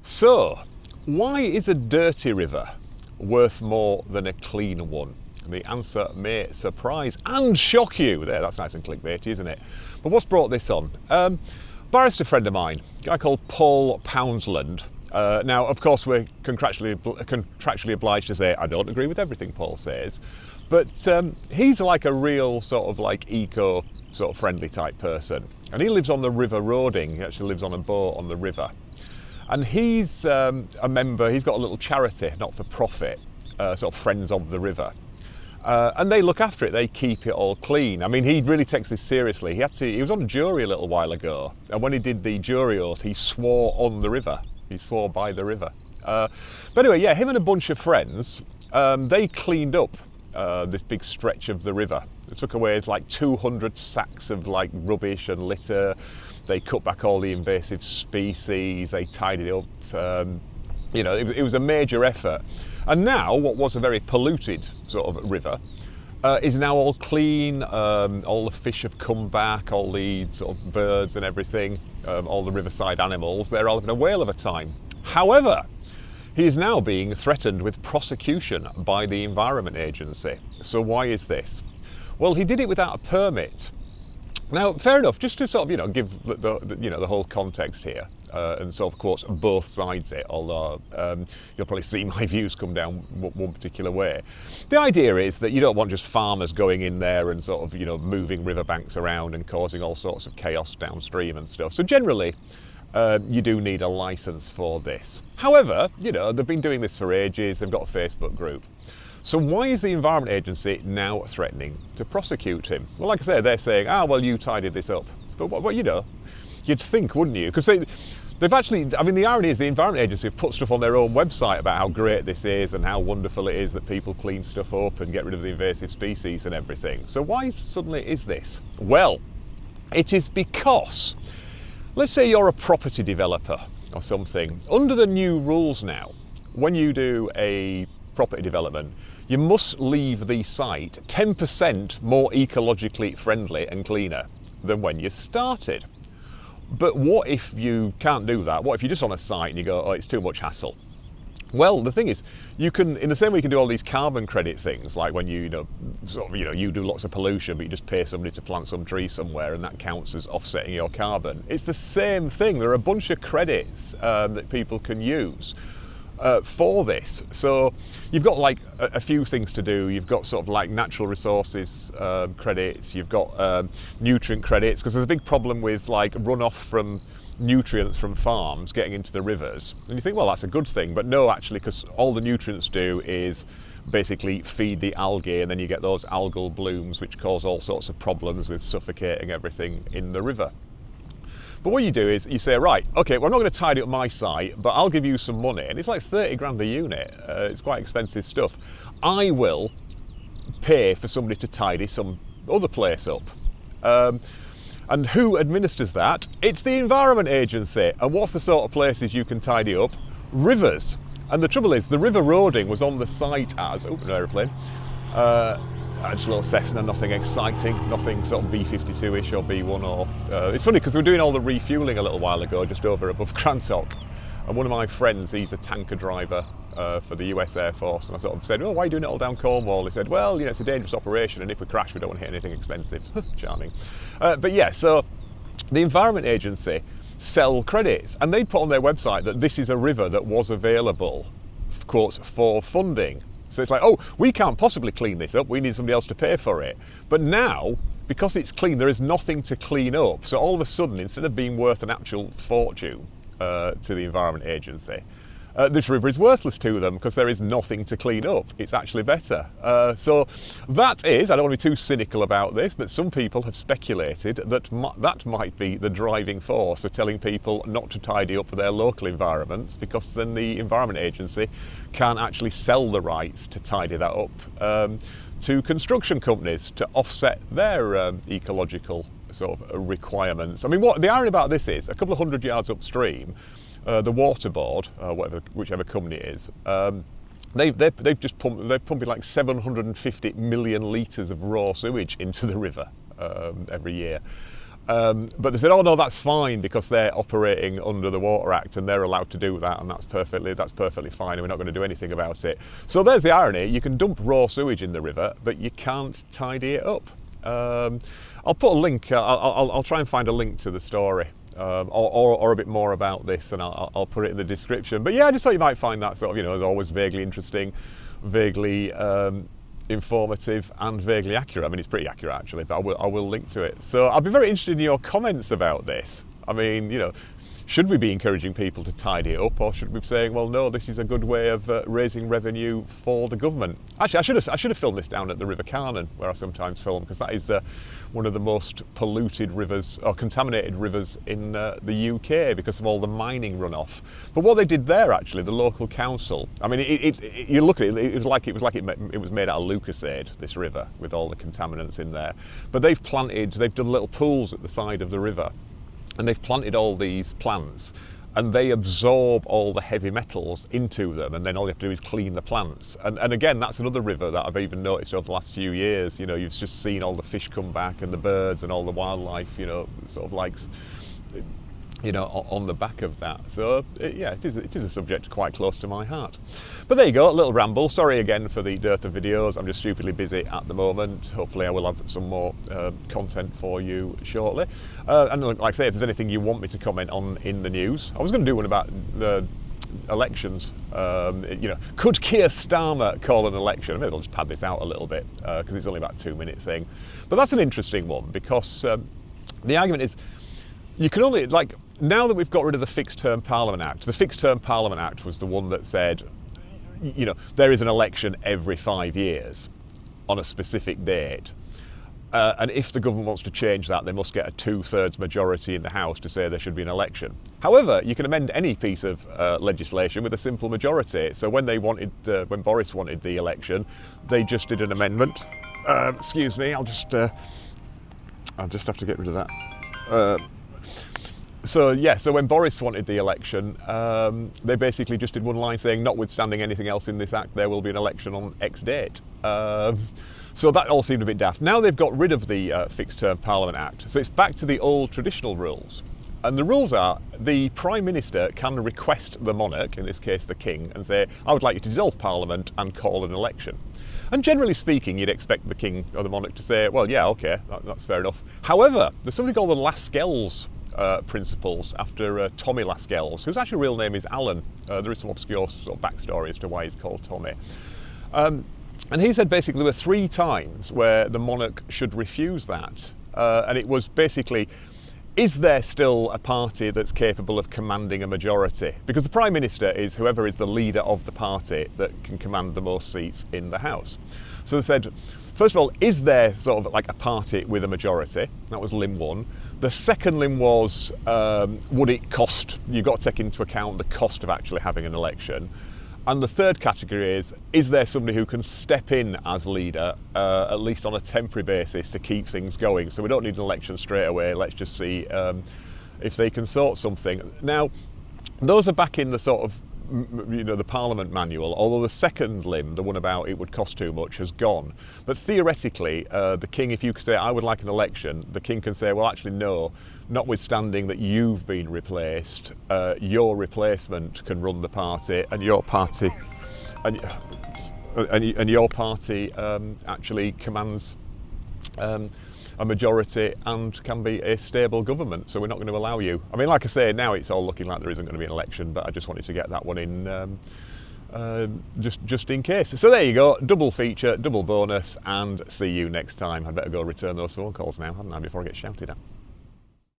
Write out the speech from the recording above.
So, why is a dirty river worth more than a clean one? The answer may surprise and shock you. There, that's nice and clickbaity, isn't it? But what's brought this on? Barrister friend of mine, a guy called Paul Poundsland. Now, of course, we're contractually obliged to say I don't agree with everything Paul says, but he's like a real sort of like eco sort of friendly type person, and he lives on the River Roding. He actually lives on a boat on the river, and he's a member. He's got a little charity, not for profit, sort of Friends of the River. And they look after it, they keep it all clean. I mean, he really takes this seriously. He was on jury a little while ago, and when he did the jury oath, he swore on the river. He swore by the river. But anyway, yeah, him and a bunch of friends, they cleaned up this big stretch of the river. They took away like 200 sacks of like rubbish and litter. They cut back all the invasive species, they tidied it up. You know, it was a major effort. And now, what was a very polluted sort of river is now all clean. All the fish have come back, all the sort of birds and everything, all the riverside animals, they're all having a whale of a time. However, he is now being threatened with prosecution by the Environment Agency. So why is this? Well, he did it without a permit. Now, fair enough, just to sort of, you know, give the whole context here, and so of course both sides it, although you'll probably see my views come down one particular way. The idea is that you don't want just farmers going in there and sort of, you know, moving riverbanks around and causing all sorts of chaos downstream and stuff. So generally, you do need a license for this. However, you know, they've been doing this for ages, they've got a Facebook group. So why is the Environment Agency now threatening to prosecute him? Well, like I said, they're saying, well, you tidied this up. But what you know, you'd think, wouldn't you? Because they've actually, I mean, the irony is the Environment Agency have put stuff on their own website about how great this is and how wonderful it is that people clean stuff up and get rid of the invasive species and everything. So why suddenly is this? Well, it is because, let's say you're a property developer or something. Under the new rules now, when you do a property development, you must leave the site 10% more ecologically friendly and cleaner than when you started. But what if you can't do that? What if you're just on a site and you go, it's too much hassle? Well, the thing is, you can, in the same way you can do all these carbon credit things, like when you do lots of pollution, but you just pay somebody to plant some trees somewhere, and that counts as offsetting your carbon. It's the same thing. There are a bunch of credits that people can use for this. So you've got like a few things to do. You've got sort of like natural resources credits, you've got nutrient credits, because there's a big problem with like runoff from nutrients from farms getting into the rivers. And you think, well, that's a good thing, but no, actually, because all the nutrients do is basically feed the algae, and then you get those algal blooms which cause all sorts of problems with suffocating everything in the river. But what you do is you say, right, okay, well, I'm not going to tidy up my site, but I'll give you some money. And it's like 30 grand a unit. It's quite expensive stuff. I will pay for somebody to tidy some other place up. And who administers that? It's the Environment Agency. And what's the sort of places you can tidy up? Rivers. And the trouble is, the River Roding was on the site as, an aeroplane, just a little Cessna, nothing exciting, nothing sort of B-52-ish or B-1 or... it's funny because we were doing all the refuelling a little while ago just over above Crantock, and one of my friends, he's a tanker driver for the US Air Force, and I sort of said, why are you doing it all down Cornwall? He said, well, you know, it's a dangerous operation, and if we crash we don't want to hit anything expensive. Charming. But yeah, so the Environment Agency sell credits, and they put on their website that this is a river that was available, of course, for funding. So it's like, we can't possibly clean this up, we need somebody else to pay for it. But now, because it's clean, there is nothing to clean up. So all of a sudden, instead of being worth an actual fortune to the Environment Agency, this river is worthless to them because there is nothing to clean up. It's actually better. So that is, I don't want to be too cynical about this, but some people have speculated that that might be the driving force for telling people not to tidy up their local environments, because then the Environment Agency can actually sell the rights to tidy that up to construction companies to offset their ecological sort of requirements. I mean, what the irony about this is, a couple of 100 yards upstream, the water board, whichever company it is, they've just they're pumping like 750 million litres of raw sewage into the river every year. But they said, oh no, that's fine because they're operating under the Water Act and they're allowed to do that, and that's perfectly fine, and we're not going to do anything about it. So there's the irony: you can dump raw sewage in the river, but you can't tidy it up. I'll put a link. I'll try and find a link to the story. Or a bit more about this, and I'll put it in the description. But yeah, I just thought you might find that sort of, as always, vaguely interesting, vaguely informative, and vaguely accurate. I mean, it's pretty accurate actually, but I will link to it. So I'll be very interested in your comments about this. I mean, should we be encouraging people to tidy it up, or should we be saying, well, no, this is a good way of raising revenue for the government? Actually, I should have filmed this down at the River Carnon, where I sometimes film, because that is one of the most polluted rivers, or contaminated rivers in the UK, because of all the mining runoff. But what they did there, actually, the local council, I mean, you look at it, it was like it was made out of Lucasade, this river, with all the contaminants in there. But they've done little pools at the side of the river, and they've planted all these plants, and they absorb all the heavy metals into them, and then all you have to do is clean the plants. And again, that's another river that I've even noticed over the last few years. You've just seen all the fish come back, and the birds and all the wildlife, sort of likes, on the back of that. So yeah, it is a subject quite close to my heart. But there you go, a little ramble. Sorry again for the dearth of videos. I'm just stupidly busy at the moment. Hopefully I will have some more content for you shortly. And like I say, if there's anything you want me to comment on in the news, I was going to do one about the elections. Could Keir Starmer call an election? Maybe I'll just pad this out a little bit because it's only about a 2-minute thing. But that's an interesting one, because the argument is, you can only, now that we've got rid of the Fixed Term Parliament Act, the Fixed Term Parliament Act was the one that said, there is an election every 5 years on a specific date. And if the government wants to change that, they must get a 2/3 majority in the House to say there should be an election. However, you can amend any piece of legislation with a simple majority. So when when Boris wanted the election, they just did an amendment. Excuse me, I'll just have to get rid of that. So when Boris wanted the election, they basically just did one line saying, notwithstanding anything else in this act, there will be an election on X date. So that all seemed a bit daft. Now they've got rid of the Fixed Term Parliament Act, so it's back to the old traditional rules. And the rules are, the Prime Minister can request the monarch, in this case the King, and say, I would like you to dissolve Parliament and call an election. And generally speaking, you'd expect the King or the monarch to say, well, yeah, okay, that's fair enough. However, there's something called the Lascelles principles, after Tommy Lascelles, whose actual real name is Alan. There is some obscure sort of backstory as to why he's called Tommy. And he said basically there were 3 times where the monarch should refuse that. And it was basically, is there still a party that's capable of commanding a majority? Because the Prime Minister is whoever is the leader of the party that can command the most seats in the House. So they said, first of all, is there sort of like a party with a majority? That was limb 1. The second limb was, would it cost, you've got to take into account the cost of actually having an election. And the third category is there somebody who can step in as leader, at least on a temporary basis, to keep things going? So we don't need an election straight away, let's just see if they can sort something. Now, those are back in the sort of, the Parliament manual, although the second limb, the one about it would cost too much, has gone. But theoretically, the King, if you could say, I would like an election, the King can say, well, actually, no, notwithstanding that you've been replaced, your replacement can run the party, and your party, and your party actually commands a majority and can be a stable government, so we're not going to allow you. I mean, like I say, now it's all looking like there isn't going to be an election, but I just wanted to get that one in just in case. So there you go, double feature, double bonus, and see you next time. I'd better go return those phone calls now, hadn't I, before I get shouted at.